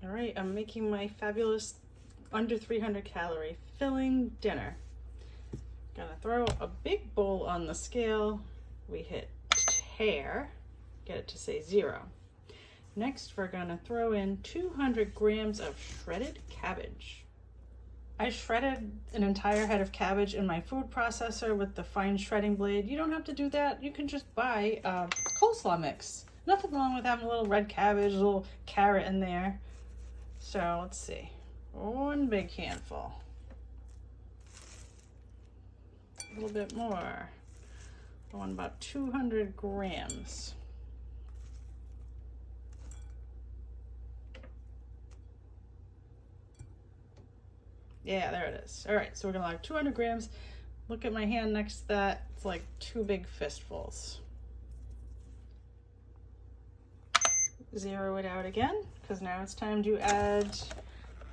All right, I'm making my fabulous under 300 calorie filling dinner. Gonna throw a big bowl on the scale. We hit tare, get it to say 0. Next, we're gonna throw in 200 grams of shredded cabbage. I shredded an entire head of cabbage in my food processor with the fine shredding blade. You don't have to do that. You can just buy a coleslaw mix. Nothing wrong with having a little red cabbage, a little carrot in there. So let's see, one big handful. A little bit more. Going about 200 grams. Yeah, there it is. All right, so we're gonna like 200 grams. Look at my hand next to that. It's like 2 big fistfuls. Zero it out again, because now it's time to add,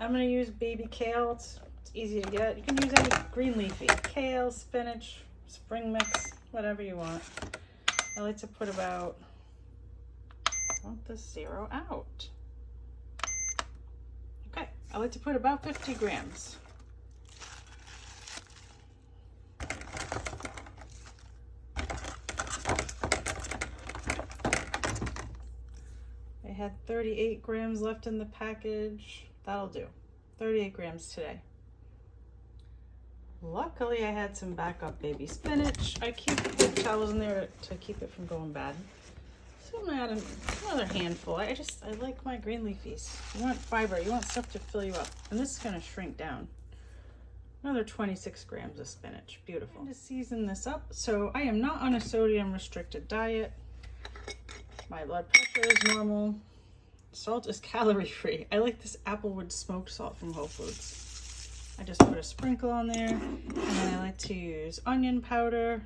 I'm gonna use baby kale. It's easy to get. You can use any green leafy, kale, spinach, spring mix, whatever you want. I like to put about, I want this 0 out. Okay, I like to put about 50 grams. I had 38 grams left in the package. That'll do. 38 grams today. Luckily, I had some backup baby spinach. I keep paper towels in there to keep it from going bad. So I'm gonna add another handful. I like my green leafies. You want fiber, you want stuff to fill you up. And this is gonna shrink down. Another 26 grams of spinach. Beautiful. I'm going to season this up. So I am not on a sodium restricted diet. My blood pressure is normal. Salt is calorie free. I like this applewood smoked salt from Whole Foods. I just put a sprinkle on there, and then I like to use onion powder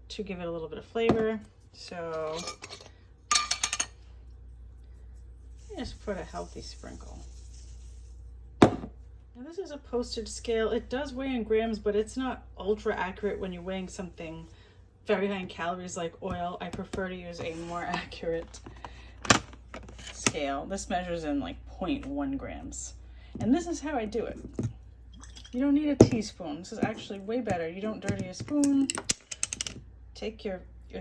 to give it a little bit of flavor. So I just put a healthy sprinkle. Now this is a postage scale. It does weigh in grams, but it's not ultra accurate when you're weighing something very high in calories like oil. I prefer to use a more accurate scale. This measures in like 0.1 grams. And this is how I do it. You don't need a teaspoon. This is actually way better. You don't dirty a spoon. Take your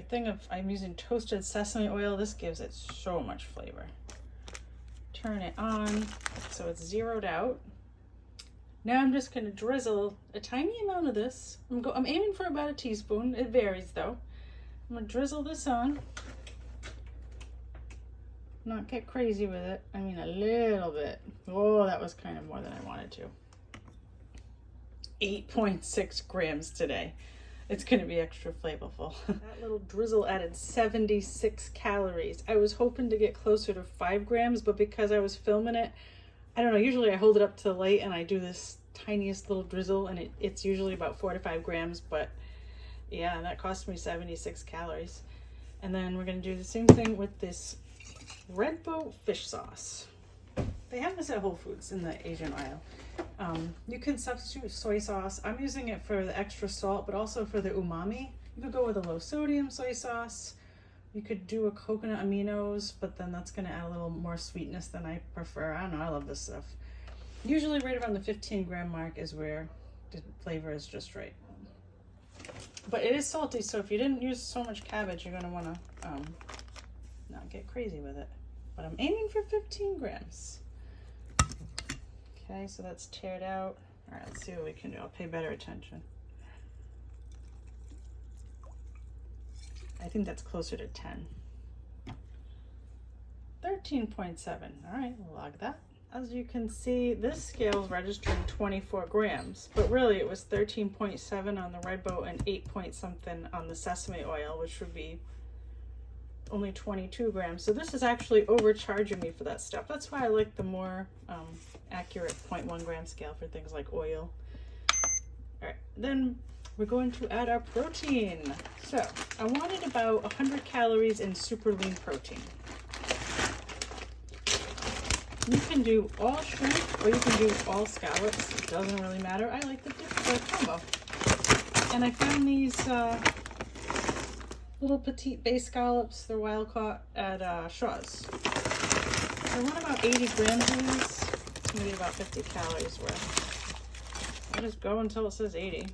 thing of, I'm using toasted sesame oil. This gives it so much flavor. Turn it on so it's zeroed out. Now I'm just going to drizzle a tiny amount of this. I'm aiming for about a teaspoon. It varies though. I'm going to drizzle this on. Not get crazy with it. I mean a little bit. Oh, that was kind of more than I wanted to. 8.6 grams today. It's going to be extra flavorful. That little drizzle added 76 calories. I was hoping to get closer to 5 grams, but because I was filming it, I don't know, usually I hold it up to the light and I do this tiniest little drizzle, and it's usually about 4 to 5 grams, but yeah, that cost me 76 calories. And then we're going to do the same thing with this Red Boat fish sauce. They have this at Whole Foods in the Asian aisle. You can substitute soy sauce. I'm using it for the extra salt, but also for the umami. You could go with a low sodium soy sauce. You could do a coconut aminos, but then that's going to add a little more sweetness than I prefer. I don't know, I love this stuff. Usually right around the 15 gram mark is where the flavor is just right. But it is salty, so if you didn't use so much cabbage, you're going to want to not get crazy with it. But I'm aiming for 15 grams. Okay, so that's tared out. All right, let's see what we can do. I'll pay better attention. I think that's closer to 10. 13.7. All right, we'll log that. As you can see, this scale is registering 24 grams, but really it was 13.7 on the Red Boat and 8 point something on the sesame oil, which would be only 22 grams. So this is actually overcharging me for that stuff. That's why I like the more accurate 0.1 gram scale for things like oil. All right, then we're going to add our protein. So I wanted about 100 calories in super lean protein. You can do all shrimp or you can do all scallops. It doesn't really matter. I like the combo. And I found these little petite bay scallops. They're wild caught at Shaw's. I want about 80 grams of these. We need about 50 calories worth. I'll just go until it says 80.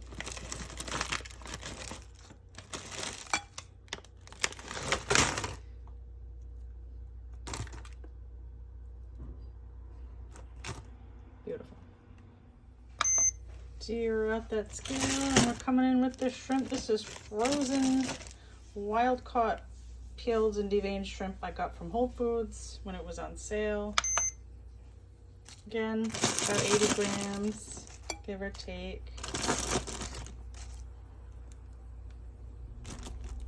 Beautiful. Zero out that scale, and we're coming in with the shrimp. This is frozen, wild caught, peeled and deveined shrimp I got from Whole Foods when it was on sale. Again, about 80 grams, give or take.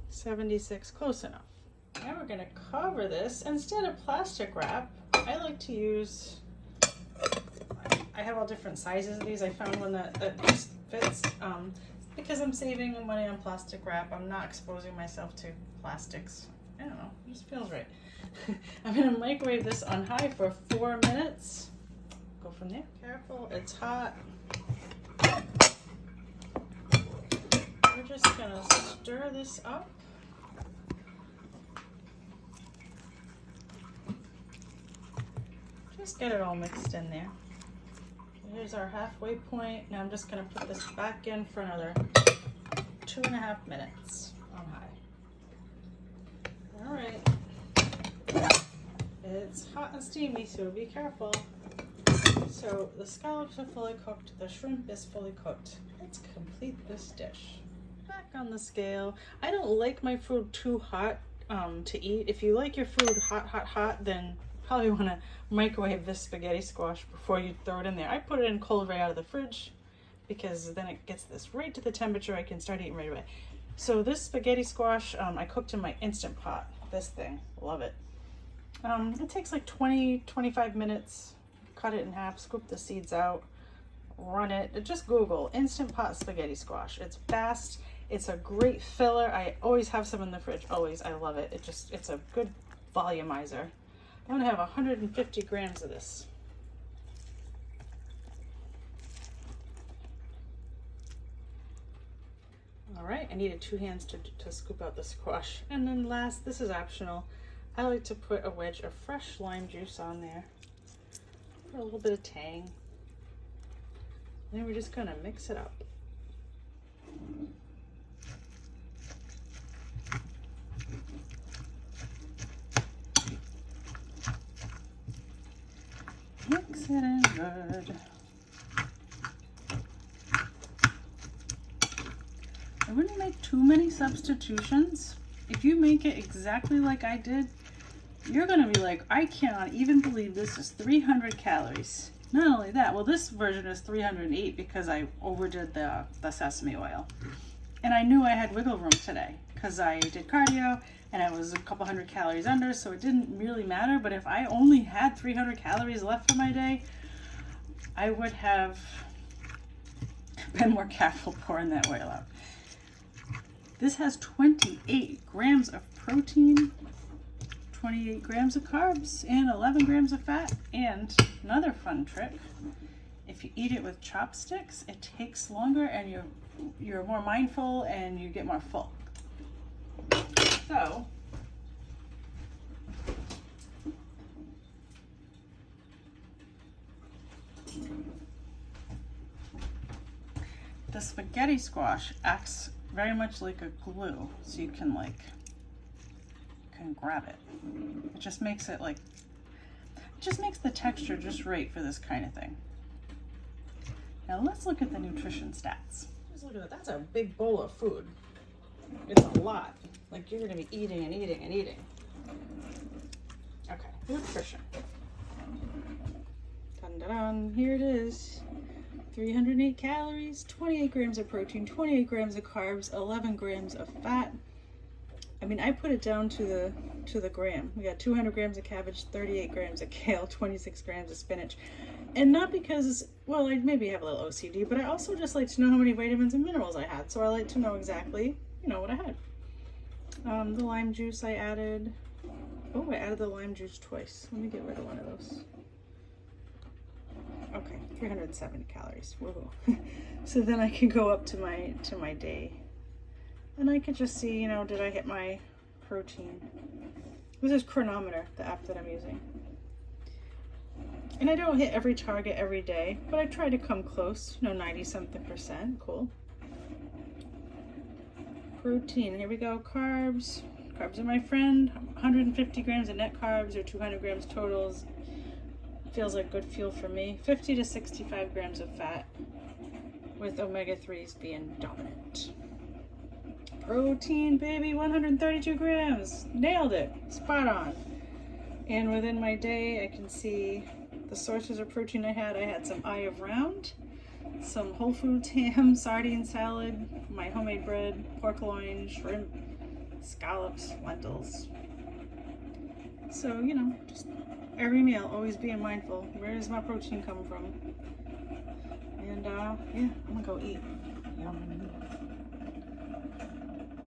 76, close enough. Now we're gonna cover this. Instead of plastic wrap, I like to use, I have all different sizes of these. I found one that just fits because I'm saving money on plastic wrap. I'm not exposing myself to plastics. I don't know, it just feels right. I'm gonna microwave this on high for 4 minutes. Go from there. Careful, it's hot. We're just gonna stir this up. Just get it all mixed in there. Here's our halfway point. Now I'm just gonna put this back in for another 2.5 minutes on high. All right. It's hot and steamy, so be careful. So the scallops are fully cooked, the shrimp is fully cooked. Let's complete this dish. Back on the scale. I don't like my food too hot to eat. If you like your food hot, then probably want to microwave this spaghetti squash before you throw it in there. I put it in cold right out of the fridge because then it gets this right to the temperature I can start eating right away. So this spaghetti squash, I cooked in my Instant Pot. This thing, love it. It takes like 20-25 minutes. Cut it in half, scoop the seeds out, run it. Just Google Instant Pot spaghetti squash. It's fast. It's a great filler. I always have some in the fridge. Always. I love it. It's a good volumizer. I'm gonna have 150 grams of this. All right, I needed 2 hands to scoop out the squash. And then last, this is optional. I like to put a wedge of fresh lime juice on there for a little bit of tang. And then we're just gonna mix it up. Mix it in good. I wouldn't make too many substitutions. If you make it exactly like I did, you're gonna be like, I cannot even believe this is 300 calories. Not only that, well, this version is 308 because I overdid the sesame oil. And I knew I had wiggle room today because I did cardio and I was a couple hundred calories under, so it didn't really matter. But if I only had 300 calories left for my day, I would have been more careful pouring that oil out. This has 28 grams of protein, 28 grams of carbs, and 11 grams of fat. And another fun trick, if you eat it with chopsticks, it takes longer and you're more mindful and you get more full. So, the spaghetti squash acts very much like a glue, so you can grab it. It just makes it makes the texture just right for this kind of thing. Now let's look at the nutrition stats. Just look at that. That's a big bowl of food. It's a lot. Like, you're gonna be eating and eating and eating. Okay, nutrition. Dun dun dun, here it is. 308 calories, 28 grams of protein, 28 grams of carbs, 11 grams of fat. I mean, I put it down to the gram. We got 200 grams of cabbage, 38 grams of kale, 26 grams of spinach. And not because, well, I maybe have a little OCD, but I also just like to know how many vitamins and minerals I had. So I like to know exactly, what I had. The lime juice I added. Oh, I added the lime juice twice. Let me get rid of one of those. Okay, 370 calories. Whoa. So then I can go up to my day. And I could just see, did I hit my protein? This is Chronometer, the app that I'm using. And I don't hit every target every day, but I try to come close, 90 something percent. Cool. Protein, here we go. Carbs. Carbs are my friend. 150 grams of net carbs or 200 grams totals. Feels like good fuel for me. 50 to 65 grams of fat, with omega-3s being dominant. Protein, baby, 132 grams. Nailed it. Spot on. And within my day, I can see the sources of protein I had. I had some eye of round, some Whole Foods ham, sardine salad, my homemade bread, pork loin, shrimp, scallops, lentils. So, just every meal, always being mindful. Where does my protein come from? And, yeah, I'm gonna go eat. Yum.